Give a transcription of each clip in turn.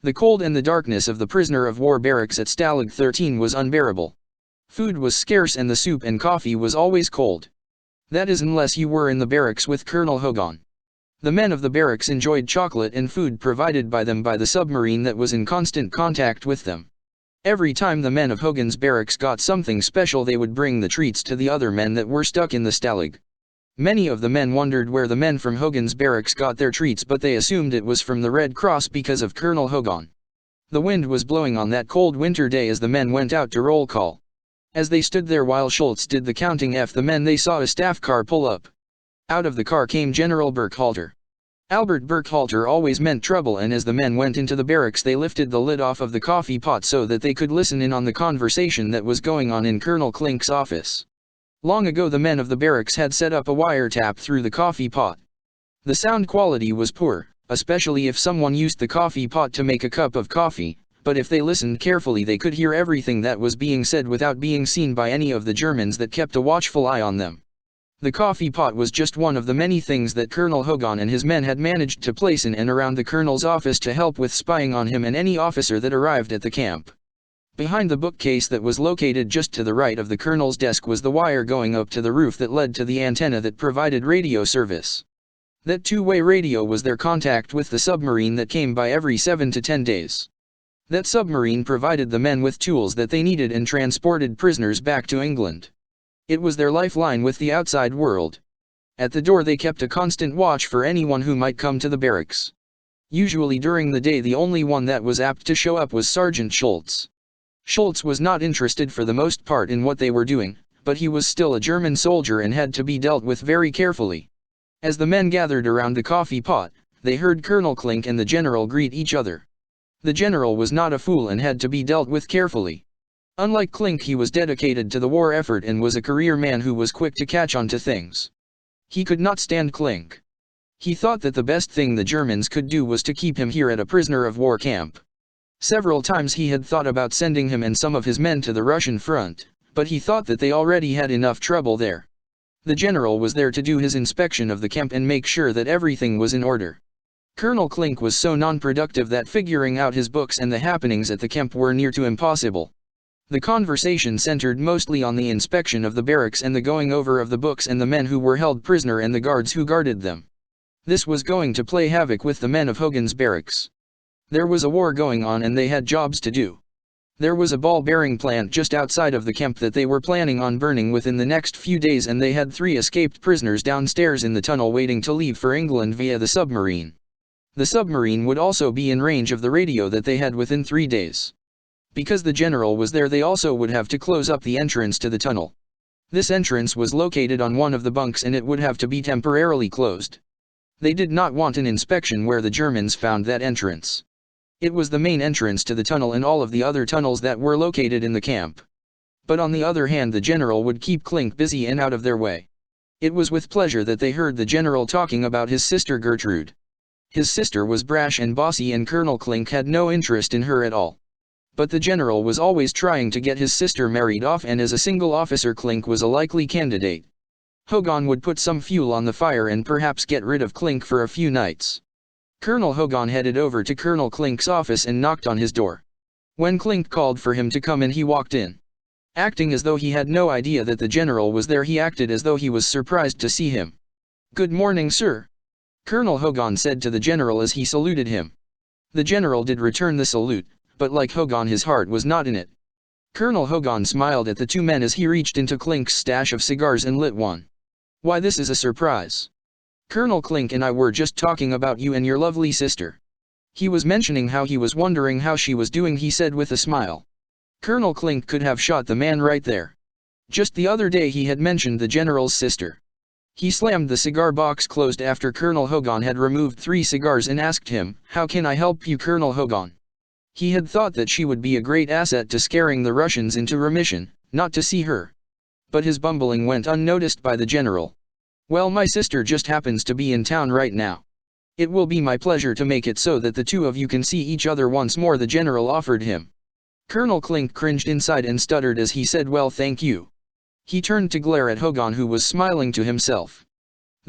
The cold and the darkness of the prisoner of war barracks at Stalag 13 was unbearable. Food was scarce and the soup and coffee was always cold. That is unless you were in the barracks with Colonel Hogan. The men of the barracks enjoyed chocolate and food provided by them by the submarine that was in constant contact with them. Every time the men of Hogan's barracks got something special, they would bring the treats to the other men that were stuck in the stalag. Many of the men wondered where the men from Hogan's barracks got their treats, but they assumed it was from the Red Cross because of Colonel Hogan. The wind was blowing on that cold winter day as the men went out to roll call. As they stood there while Schultz did the counting of the men, they saw a staff car pull up. Out of the car came General Burkhalter. Albert Burkhalter always meant trouble, and as the men went into the barracks they lifted the lid off of the coffee pot so that they could listen in on the conversation that was going on in Colonel Klink's office. Long ago the men of the barracks had set up a wiretap through the coffee pot. The sound quality was poor, especially if someone used the coffee pot to make a cup of coffee, but if they listened carefully they could hear everything that was being said without being seen by any of the Germans that kept a watchful eye on them. The coffee pot was just one of the many things that Colonel Hogan and his men had managed to place in and around the colonel's office to help with spying on him and any officer that arrived at the camp. Behind the bookcase that was located just to the right of the colonel's desk was the wire going up to the roof that led to the antenna that provided radio service. That two-way radio was their contact with the submarine that came by every 7 to 10 days. That submarine provided the men with tools that they needed and transported prisoners back to England. It was their lifeline with the outside world. At the door they kept a constant watch for anyone who might come to the barracks. Usually during the day the only one that was apt to show up was Sergeant Schultz. Schultz was not interested for the most part in what they were doing, but he was still a German soldier and had to be dealt with very carefully. As the men gathered around the coffee pot, they heard Colonel Klink and the general greet each other. The general was not a fool and had to be dealt with carefully. Unlike Klink, he was dedicated to the war effort and was a career man who was quick to catch on to things. He could not stand Klink. He thought that the best thing the Germans could do was to keep him here at a prisoner of war camp. Several times he had thought about sending him and some of his men to the Russian front, but he thought that they already had enough trouble there. The general was there to do his inspection of the camp and make sure that everything was in order. Colonel Klink was so non-productive that figuring out his books and the happenings at the camp were near to impossible. The conversation centered mostly on the inspection of the barracks and the going over of the books and the men who were held prisoner and the guards who guarded them. This was going to play havoc with the men of Hogan's barracks. There was a war going on and they had jobs to do. There was a ball-bearing plant just outside of the camp that they were planning on burning within the next few days, and they had 3 escaped prisoners downstairs in the tunnel waiting to leave for England via the submarine. The submarine would also be in range of the radio that they had within 3 days. Because the general was there, they also would have to close up the entrance to the tunnel. This entrance was located on one of the bunks and it would have to be temporarily closed. They did not want an inspection where the Germans found that entrance. It was the main entrance to the tunnel and all of the other tunnels that were located in the camp. But on the other hand, the general would keep Klink busy and out of their way. It was with pleasure that they heard the general talking about his sister Gertrude. His sister was brash and bossy and Colonel Klink had no interest in her at all. But the general was always trying to get his sister married off, and as a single officer Klink was a likely candidate. Hogan would put some fuel on the fire and perhaps get rid of Klink for a few nights. Colonel Hogan headed over to Colonel Klink's office and knocked on his door. When Klink called for him to come in, he walked in. Acting as though he had no idea that the general was there, he acted as though he was surprised to see him. "Good morning, sir," Colonel Hogan said to the general as he saluted him. The general did return the salute, but like Hogan, his heart was not in it. Colonel Hogan smiled at the 2 men as he reached into Klink's stash of cigars and lit one. "Why, this is a surprise. Colonel Klink and I were just talking about you and your lovely sister." He was mentioning how he was wondering how she was doing, he said with a smile. Colonel Klink could have shot the man right there. Just the other day he had mentioned the general's sister. He slammed the cigar box closed after Colonel Hogan had removed 3 cigars and asked him, "How can I help you, Colonel Hogan?" He had thought that she would be a great asset to scaring the Russians into remission, not to see her. But his bumbling went unnoticed by the general. "Well, my sister just happens to be in town right now. It will be my pleasure to make it so that the 2 of you can see each other once more," the general offered him. Colonel Klink cringed inside and stuttered as he said, "Well, thank you." He turned to glare at Hogan, who was smiling to himself.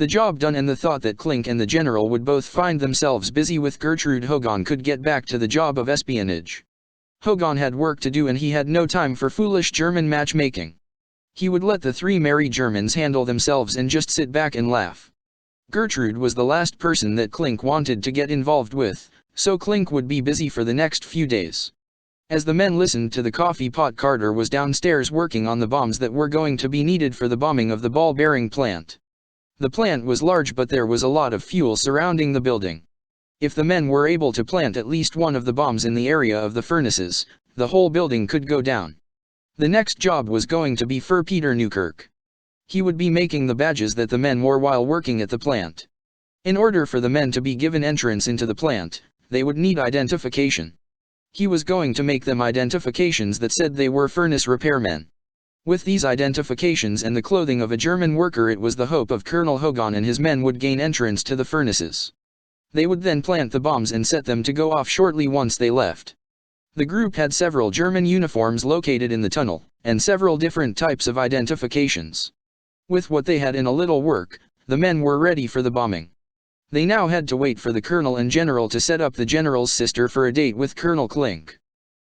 The job done and the thought that Klink and the general would both find themselves busy with Gertrude Hogan could get back to the job of espionage. Hogan had work to do and he had no time for foolish German matchmaking. He would let the three merry Germans handle themselves and just sit back and laugh. Gertrude was the last person that Klink wanted to get involved with, so Klink would be busy for the next few days. As the men listened to the coffee pot, Carter was downstairs working on the bombs that were going to be needed for the bombing of the ball-bearing plant. The plant was large, but there was a lot of fuel surrounding the building. If the men were able to plant at least one of the bombs in the area of the furnaces, the whole building could go down. The next job was going to be for Peter Newkirk. He would be making the badges that the men wore while working at the plant. In order for the men to be given entrance into the plant, they would need identification. He was going to make them identifications that said they were furnace repairmen. With these identifications and the clothing of a German worker, it was the hope of Colonel Hogan and his men would gain entrance to the furnaces. They would then plant the bombs and set them to go off shortly once they left. The group had several German uniforms located in the tunnel, and several different types of identifications. With what they had in a little work, the men were ready for the bombing. They now had to wait for the colonel and general to set up the general's sister for a date with Colonel Klink.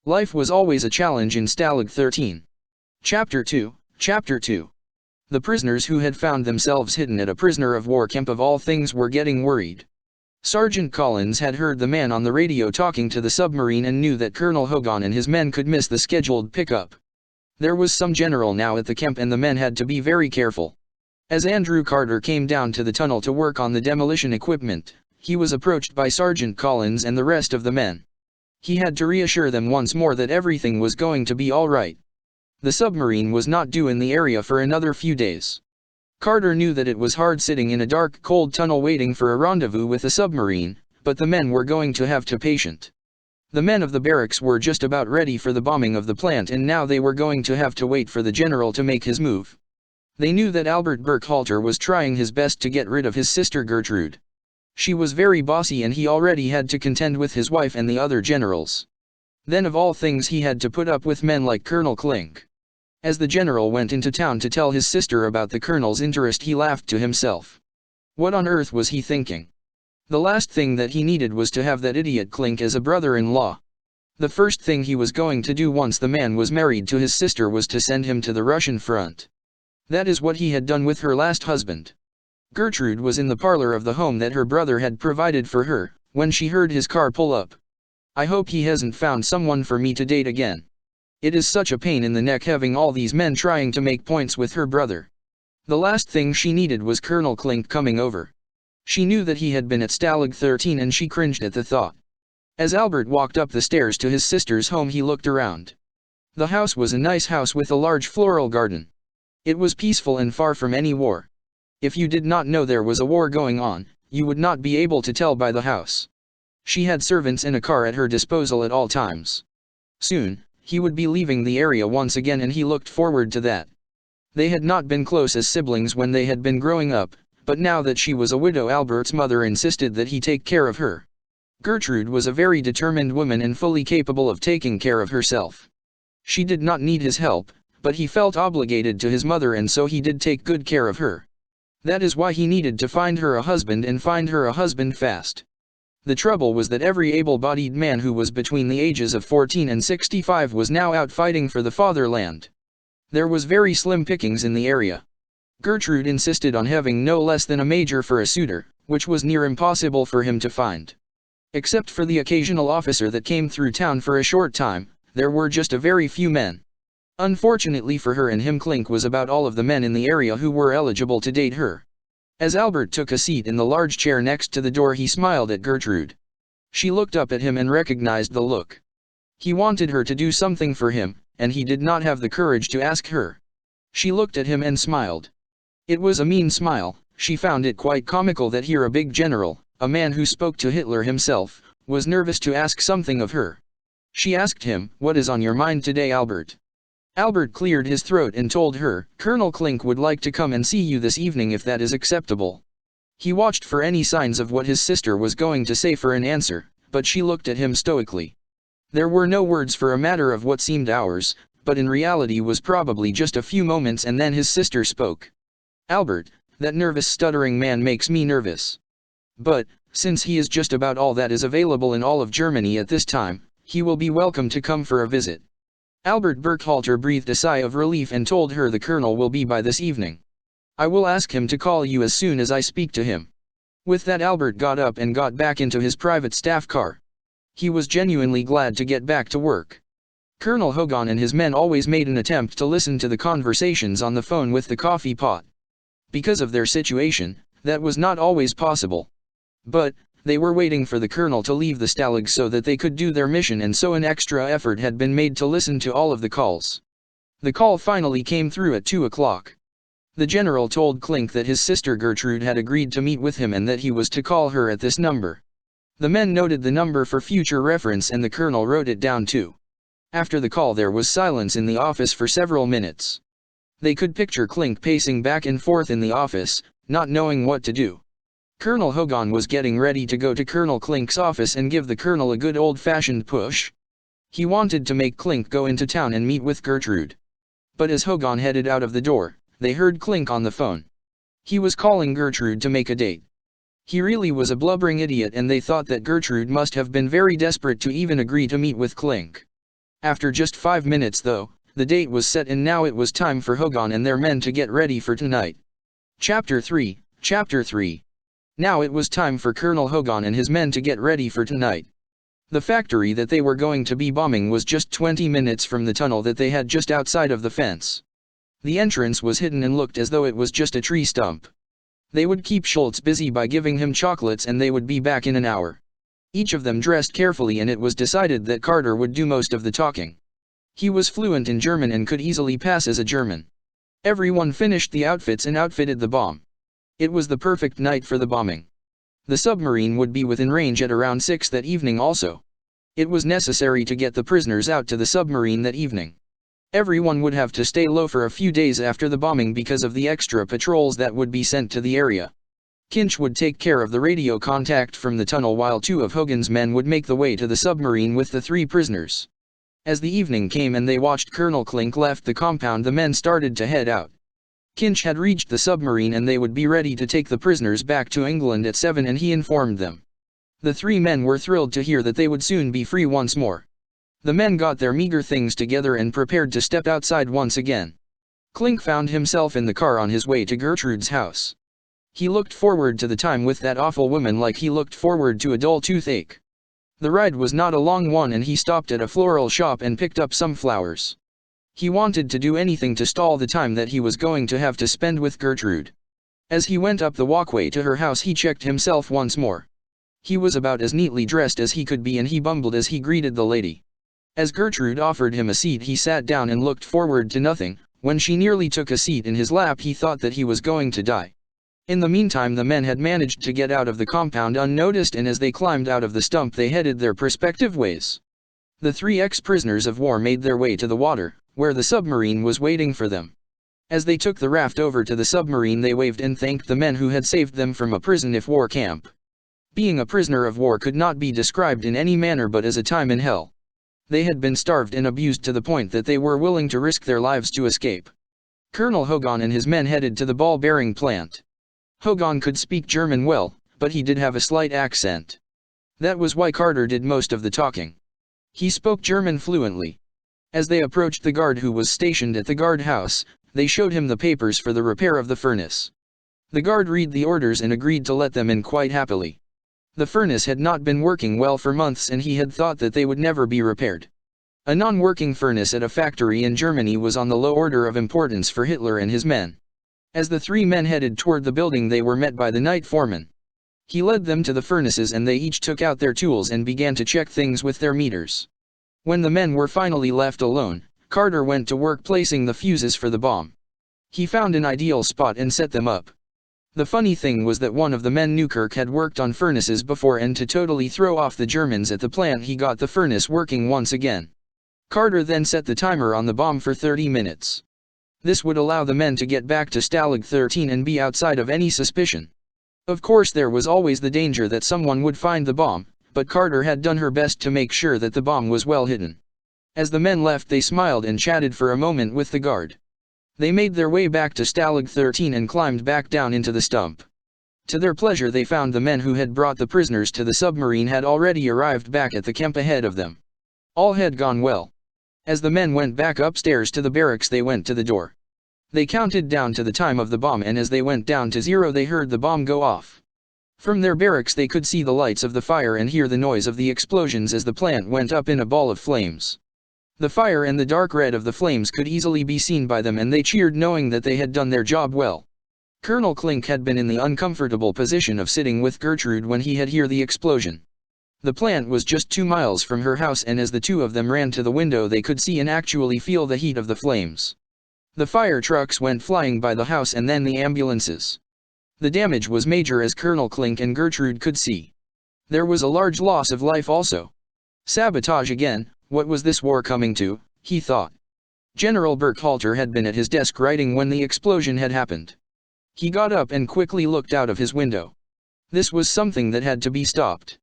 Life was always a challenge in Stalag 13. Chapter 2. The prisoners who had found themselves hidden at a prisoner of war camp of all things were getting worried. Sergeant Collins had heard the man on the radio talking to the submarine and knew that Colonel Hogan and his men could miss the scheduled pickup. There was some general now at the camp and the men had to be very careful. As Andrew Carter came down to the tunnel to work on the demolition equipment, he was approached by Sergeant Collins and the rest of the men. He had to reassure them once more that everything was going to be all right. The submarine was not due in the area for another few days. Carter knew that it was hard sitting in a dark, cold tunnel waiting for a rendezvous with a submarine, but the men were going to have to be patient. The men of the barracks were just about ready for the bombing of the plant and now they were going to have to wait for the general to make his move. They knew that Albert Burkhalter was trying his best to get rid of his sister Gertrude. She was very bossy and he already had to contend with his wife and the other generals. Then of all things he had to put up with men like Colonel Klink. As the general went into town to tell his sister about the colonel's interest, he laughed to himself. What on earth was he thinking? The last thing that he needed was to have that idiot Klink as a brother-in-law. The first thing he was going to do once the man was married to his sister was to send him to the Russian front. That is what he had done with her last husband. Gertrude was in the parlor of the home that her brother had provided for her, when she heard his car pull up. I hope he hasn't found someone for me to date again. It is such a pain in the neck having all these men trying to make points with her brother. The last thing she needed was Colonel Klink coming over. She knew that he had been at Stalag 13 and she cringed at the thought. As Albert walked up the stairs to his sister's home, he looked around. The house was a nice house with a large floral garden. It was peaceful and far from any war. If you did not know there was a war going on, you would not be able to tell by the house. She had servants and a car at her disposal at all times. Soon, he would be leaving the area once again and he looked forward to that. They had not been close as siblings when they had been growing up, but now that she was a widow, Albert's mother insisted that he take care of her. Gertrude was a very determined woman and fully capable of taking care of herself. She did not need his help, but he felt obligated to his mother and so he did take good care of her. That is why he needed to find her a husband and find her a husband fast. The trouble was that every able-bodied man who was between the ages of 14 and 65 was now out fighting for the fatherland. There was very slim pickings in the area. Gertrude insisted on having no less than a major for a suitor, which was near impossible for him to find. Except for the occasional officer that came through town for a short time, there were just a very few men. Unfortunately for her and him, Klink was about all of the men in the area who were eligible to date her. As Albert took a seat in the large chair next to the door, he smiled at Gertrude. She looked up at him and recognized the look. He wanted her to do something for him, and he did not have the courage to ask her. She looked at him and smiled. It was a mean smile. She found it quite comical that here a big general, a man who spoke to Hitler himself, was nervous to ask something of her. She asked him, "What is on your mind today, Albert?" Albert cleared his throat and told her, "Colonel Klink would like to come and see you this evening if that is acceptable." He watched for any signs of what his sister was going to say for an answer, but she looked at him stoically. There were no words for a matter of what seemed hours, but in reality was probably just a few moments, and then his sister spoke. "Albert, That nervous stuttering man makes me nervous. But, since he is just about all that is available in all of Germany at this time, he will be welcome to come for a visit. Albert Burkhalter breathed a sigh of relief and told her the colonel will be by this evening. I will ask him to call you as soon as I speak to him. With that, Albert got up and got back into his private staff car. He was genuinely glad to get back to work. Colonel Hogan and his men always made an attempt to listen to the conversations on the phone with the coffee pot. Because of their situation, that was not always possible. But, they were waiting for the colonel to leave the Stalag so that they could do their mission, and so an extra effort had been made to listen to all of the calls. The call finally came through at 2 o'clock. The general told Klink that his sister Gertrude had agreed to meet with him and that he was to call her at this number. The men noted the number for future reference and the colonel wrote it down too. After the call there was silence in the office for several minutes. They could picture Klink pacing back and forth in the office, not knowing what to do. Colonel Hogan was getting ready to go to Colonel Klink's office and give the colonel a good old-fashioned push. He wanted to make Klink go into town and meet with Gertrude. But as Hogan headed out of the door, they heard Klink on the phone. He was calling Gertrude to make a date. He really was a blubbering idiot, and they thought that Gertrude must have been very desperate to even agree to meet with Klink. After just 5 minutes though, the date was set and now it was time for Hogan and their men to get ready for tonight. Chapter 3. Now it was time for Colonel Hogan and his men to get ready for tonight. The factory that they were going to be bombing was just 20 minutes from the tunnel that they had just outside of the fence. The entrance was hidden and looked as though it was just a tree stump. They would keep Schultz busy by giving him chocolates and they would be back in an hour. Each of them dressed carefully and it was decided that Carter would do most of the talking. He was fluent in German and could easily pass as a German. Everyone finished the outfits and outfitted the bomb. It was the perfect night for the bombing. The submarine would be within range at around 6 that evening also. It was necessary to get the prisoners out to the submarine that evening. Everyone would have to stay low for a few days after the bombing because of the extra patrols that would be sent to the area. Kinch would take care of the radio contact from the tunnel while 2 of Hogan's men would make the way to the submarine with the 3 prisoners. As the evening came and they watched Colonel Klink left the compound, the men started to head out. Kinch had reached the submarine and they would be ready to take the prisoners back to England at 7 and he informed them. The 3 men were thrilled to hear that they would soon be free once more. The men got their meager things together and prepared to step outside once again. Klink found himself in the car on his way to Gertrude's house. He looked forward to the time with that awful woman like he looked forward to a dull toothache. The ride was not a long one and he stopped at a floral shop and picked up some flowers. He wanted to do anything to stall the time that he was going to have to spend with Gertrude. As he went up the walkway to her house he checked himself once more. He was about as neatly dressed as he could be and he bumbled as he greeted the lady. As Gertrude offered him a seat he sat down and looked forward to nothing. When she nearly took a seat in his lap he thought that he was going to die. In the meantime the men had managed to get out of the compound unnoticed and as they climbed out of the stump they headed their respective ways. The 3 ex-prisoners of war made their way to the water, where the submarine was waiting for them. As they took the raft over to the submarine they waved and thanked the men who had saved them from a prison-of-war camp. Being a prisoner of war could not be described in any manner but as a time in hell. They had been starved and abused to the point that they were willing to risk their lives to escape. Colonel Hogan and his men headed to the ball-bearing plant. Hogan could speak German well, but he did have a slight accent. That was why Carter did most of the talking. He spoke German fluently. As they approached the guard who was stationed at the guardhouse, they showed him the papers for the repair of the furnace. The guard read the orders and agreed to let them in quite happily. The furnace had not been working well for months and he had thought that they would never be repaired. A non-working furnace at a factory in Germany was on the low order of importance for Hitler and his men. As the 3 men headed toward the building they were met by the night foreman. He led them to the furnaces and they each took out their tools and began to check things with their meters. When the men were finally left alone, Carter went to work placing the fuses for the bomb. He found an ideal spot and set them up. The funny thing was that one of the men, Newkirk, had worked on furnaces before and to totally throw off the Germans at the plant he got the furnace working once again. Carter then set the timer on the bomb for 30 minutes. This would allow the men to get back to Stalag 13 and be outside of any suspicion. Of course there was always the danger that someone would find the bomb, but Carter had done her best to make sure that the bomb was well hidden. As the men left they smiled and chatted for a moment with the guard. They made their way back to Stalag 13 and climbed back down into the stump. To their pleasure they found the men who had brought the prisoners to the submarine had already arrived back at the camp ahead of them. All had gone well. As the men went back upstairs to the barracks they went to the door. They counted down to the time of the bomb, and as they went down to 0 they heard the bomb go off. From their barracks they could see the lights of the fire and hear the noise of the explosions as the plant went up in a ball of flames. The fire and the dark red of the flames could easily be seen by them, and they cheered knowing that they had done their job well. Colonel Klink had been in the uncomfortable position of sitting with Gertrude when he had heard the explosion. The plant was just 2 miles from her house, and as the two of them ran to the window they could see and actually feel the heat of the flames. The fire trucks went flying by the house and then the ambulances. The damage was major, as Colonel Klink and Gertrude could see. There was a large loss of life also. Sabotage again, what was this war coming to, he thought. General Burkhalter had been at his desk writing when the explosion had happened. He got up and quickly looked out of his window. This was something that had to be stopped.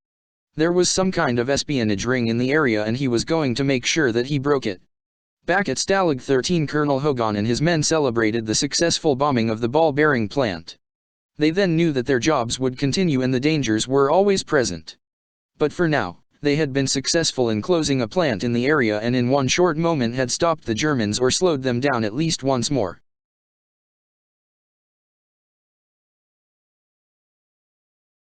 There was some kind of espionage ring in the area and he was going to make sure that he broke it. Back at Stalag 13 Colonel Hogan and his men celebrated the successful bombing of the ball-bearing plant. They then knew that their jobs would continue and the dangers were always present. But for now, they had been successful in closing a plant in the area and in one short moment had stopped the Germans or slowed them down at least once more.